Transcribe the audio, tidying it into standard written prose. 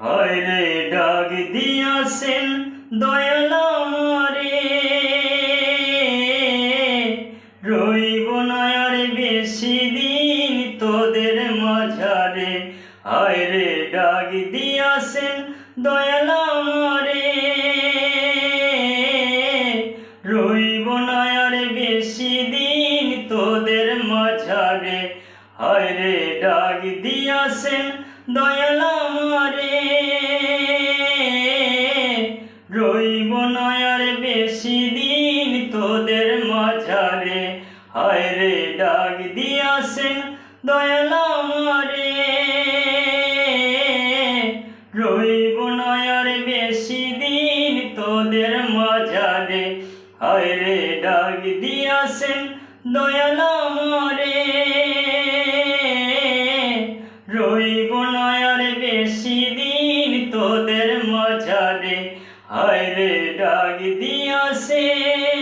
হায় রে ডাক দিয়াছেন দয়াল আমারে, রইব না আর বেশি দিন তোদের মাঝারে। হায় রে ডাক দিয়াছেন দয়াল আমারে, রইব না আর বেশি দিন তোদের মাঝারে। হায় রে ডাক দিয়াছেন দয়াল আমারে, রইব না আর বেশি দিন তোদের মাঝারে। হায় রে ডাক দিয়াছেন দয়াল আমারে, রইব না আর বেশি দিন তোদের মাঝারে। হায় রে ডাক দিয়াছেন দয়াল আমারে, রইব না আর বেশি দিন তোদের মাঝারে। হায় রে ডাক দিয়াছেন।